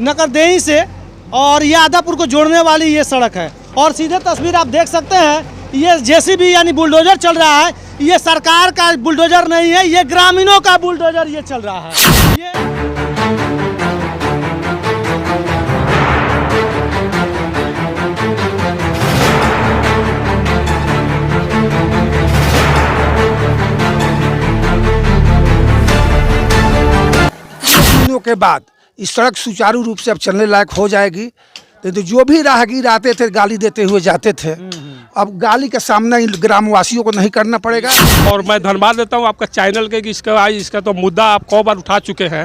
नकरदेही से और ये आदापुर को जोड़ने वाली ये सड़क है। और सीधे तस्वीर आप देख सकते हैं, ये जेसीबी यानी बुलडोजर चल रहा है। ये सरकार का बुलडोजर नहीं है, ये ग्रामीणों का बुलडोजर ये चल रहा है। ये के बाद इस सड़क सुचारू रूप से अब चलने लायक हो जाएगी। तो जो भी राहगीर आते थे गाली देते हुए जाते थे, अब गाली का सामना ग्रामवासियों को नहीं करना पड़ेगा। और मैं धन्यवाद देता हूँ आपका चैनल के कि इसका तो मुद्दा आप कई बार उठा चुके हैं।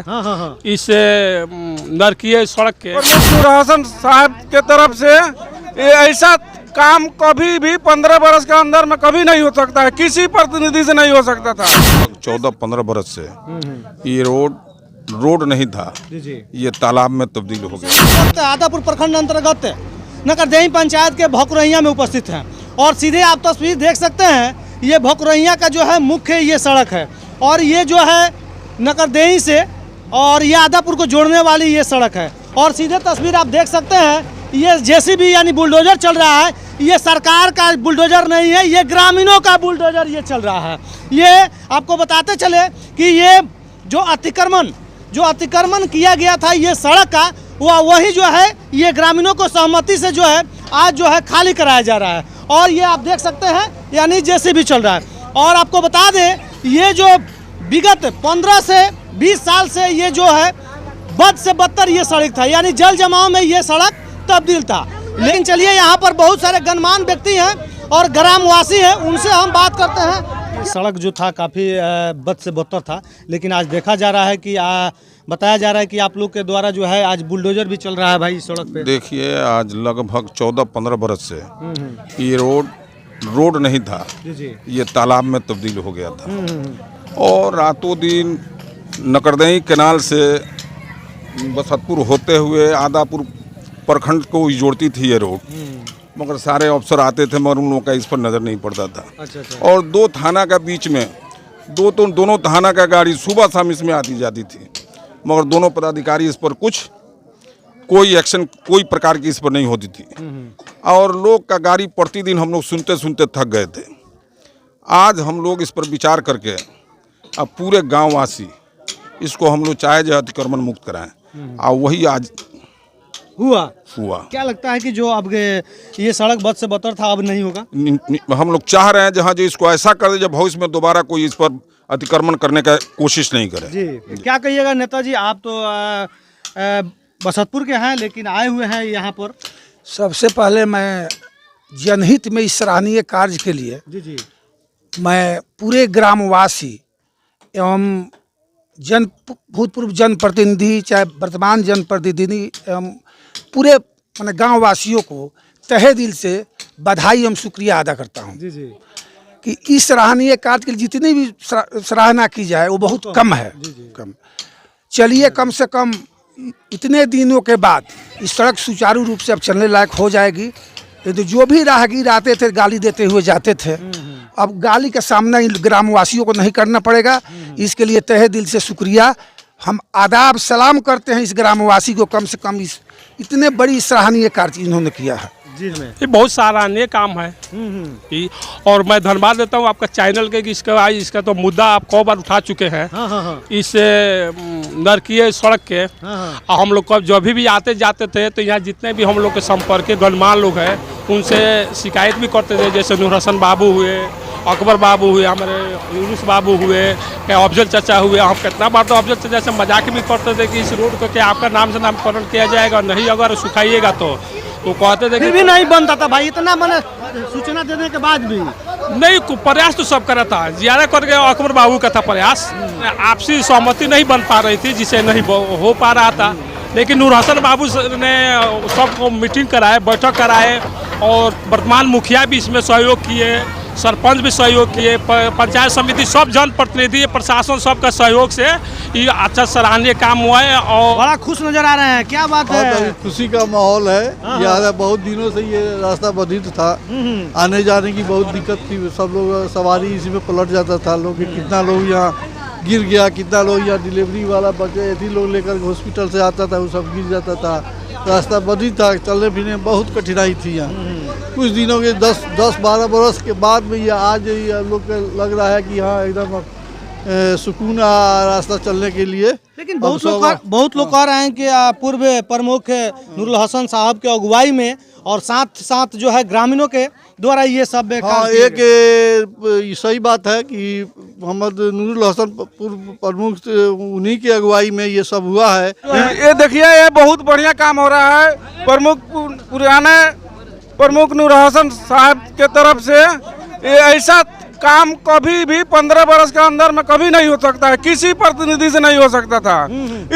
इस नरकीय सड़क के नूर साहब के तरफ से ये ऐसा काम कभी भी 15 बरस के अंदर में कभी नहीं हो सकता है, किसी प्रतिनिधि से नहीं हो सकता था। 14-15 बरस से ये रोड नहीं था, ये तालाब में तब्दील हो गया। आदापुर प्रखंड अंतर्गत नकरदेही पंचायत के भोकरैया में उपस्थित हैं और सीधे आप तस्वीर देख सकते हैं। ये भोकरैया का जो है मुख्य ये सड़क है और ये जो है नकरदेही से और ये आदापुर को जोड़ने वाली ये सड़क है। और सीधे तस्वीर आप देख सकते हैं, ये जेसीबी यानी बुलडोजर चल रहा है। ये सरकार का बुलडोजर नहीं है, ये ग्रामीणों का बुलडोजर ये चल रहा है। ये आपको बताते चले कि ये जो अतिक्रमण किया गया था ये सड़क का, वही जो है ये ग्रामीणों को सहमति से जो है आज जो है खाली कराया जा रहा है। और ये आप देख सकते हैं यानी जेसीबी चल रहा है। और आपको बता दें, ये जो विगत 15 से 20 साल से ये जो है बद से बदतर ये सड़क था, यानी जल जमाव में ये सड़क तब्दील था। लेकिन चलिए, यहाँ पर बहुत सारे गणमान्य व्यक्ति हैं और ग्रामवासी हैं, उनसे हम बात करते हैं। सड़क जो था काफ़ी बद से बदतर था, लेकिन आज देखा जा रहा है कि बताया जा रहा है कि आप लोग के द्वारा जो है आज बुलडोजर भी चल रहा है भाई इस सड़क पे। देखिए, आज लगभग 14-15 बरस से ये रोड नहीं था, ये तालाब में तब्दील हो गया था। और रातों दिन नकरदेही कैनाल से बसतपुर होते हुए आदापुर प्रखंड को जोड़ती थी ये रोड, मगर सारे अफसर आते थे मगर उन लोगों का इस पर नज़र नहीं पड़ता था। अच्छा। और दो थाना का बीच में दोनों थाना का गाड़ी सुबह शाम इसमें आती जाती थी, मगर दोनों पदाधिकारी इस पर कोई एक्शन कोई प्रकार की इस पर नहीं होती थी। और लोग का गाड़ी प्रतिदिन हम लोग सुनते सुनते थक गए थे। आज हम लोग इस पर विचार करके अब पूरे गाँववासी इसको हम लोग चाहे जो अतिक्रमण मुक्त कराएं, और वही आज हुआ। क्या लगता है कि जो अब ये सड़क बद से बदतर था अब नहीं होगा? हम लोग चाह रहे हैं जहाँ जो इसको ऐसा कर दे जब भविष्य में दोबारा कोई इस पर अतिक्रमण करने का कोशिश नहीं करे। जी, क्या कहिएगा नेताजी, आप तो बसतपुर के हैं लेकिन आए हुए हैं यहाँ पर। सबसे पहले मैं जनहित में इस सराहनीय कार्य के लिए मैं पूरे ग्रामवासी एवं भूतपूर्व जनप्रतिनिधि, चाहे वर्तमान जनप्रतिनिधि एवं पूरे मैंने गाँव वासियों को तहे दिल से बधाई एवं शुक्रिया अदा करता हूँ कि इस सराहनीय कार्य के लिए जितनी भी सराहना की जाए वो बहुत कम है। कम चलिए, कम से कम इतने दिनों के बाद इस सड़क सुचारू रूप से अब चलने लायक हो जाएगी। तो जो भी राहगीर आते थे गाली देते हुए जाते थे, अब गाली का सामना ग्रामवासियों को नहीं करना पड़ेगा। इसके लिए तहे दिल से शुक्रिया, हम आदाब सलाम करते हैं इस ग्रामवासी को। कम से कम इतने बड़ी सराहनीय कार्य इन्होंने किया है। ये बहुत सराहनीय काम है। और मैं धन्यवाद देता हूँ आपका चैनल के कि इसका तो मुद्दा आप कई बार उठा चुके हैं। इस नरकीय सड़क के हम लोग कब जब भी आते जाते थे तो यहाँ जितने भी हम लोग के संपर्क के गणमान्य लोग हैं उनसे शिकायत भी करते थे। जैसे नूर हसन बाबू हुए, अकबर बाबू हुए, हमारे यूनुस बाबू हुए, क्या अफजल चाचा हुए। हम कितना बार तो अफजल चाचा से मजाक भी करते थे कि इस रोड को क्या आपका नाम से नामकरण किया जाएगा, नहीं अगर सुखाइएगा तो कहते थे फिर भी नहीं बनता था भाई, इतना मैंने सूचना देने के बाद भी नहीं। प्रयास तो सब करा था, ज्यादा करके अकबर बाबू का था प्रयास। आपसी सहमति नहीं बन पा रही थी जिसे नहीं हो पा रहा था। लेकिन नूर हसन बाबू ने सबको मीटिंग कराए, बैठक कराए और वर्तमान मुखिया भी इसमें सहयोग किए, सरपंच भी सहयोग किए, पंचायत समिति सब जनप्रतिनिधि प्रशासन सबका सहयोग से ये अच्छा सराहनीय काम हुआ है। और बड़ा खुश नजर आ रहे हैं। क्या बात है? खुशी का माहौल है। यार बहुत दिनों से ये रास्ता बाधित था, आने जाने की बहुत दिक्कत थी। सब लोग सवारी इसी में पलट जाता था। लोग कितना लोग यहाँ गिर गया, कितना लोग यहाँ डिलीवरी वाला बच्चे ऐसे लोग लेकर हॉस्पिटल से आता था, वो सब गिर जाता था। रास्ता बंद था, चलने फिरने में बहुत कठिनाई थी यहाँ। कुछ दिनों के 10-12 बरस के बाद में ये आज ये लोग को लग रहा है कि यहाँ एकदम सुकून रास्ता चलने के लिए। लेकिन बहुत लोग कह रहे हैं कि पूर्व प्रमुख नूरुल हसन साहब के अगुवाई में और साथ साथ जो है ग्रामीणों के द्वारा ये सब हाँ, एक सही बात है कि मोहम्मद नूरुल हसन पूर्व प्रमुख उन्हीं की अगुवाई में ये सब हुआ है। ये देखिए, ये बहुत बढ़िया काम हो रहा है। पुराने प्रमुख नूरुल हसन साहब के तरफ से ये ऐसा काम कभी भी 15 बरस के अंदर में कभी नहीं हो सकता है, किसी प्रतिनिधि से नहीं हो सकता था।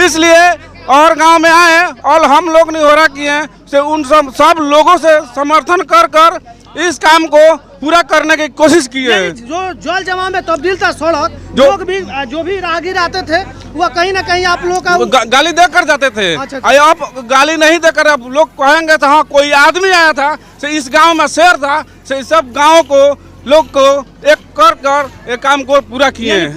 इसलिए और गांव में आए और हम लोग नहीं हो रहा किए से उन सब लोगों से समर्थन कर इस काम को पूरा करने की कोशिश की है। जो जल जमा में तब्दील था सड़क, जो भी राहगीर आते थे वो कहीं ना कहीं आप लोग का गाली देकर जाते थे। अच्छा। आप गाली नहीं देकर आप लोग कहेंगे तो हाँ कोई आदमी आया था से इस गांव में शेर था से सब गांव को लोग को एक कर एक काम को पूरा किए हैं।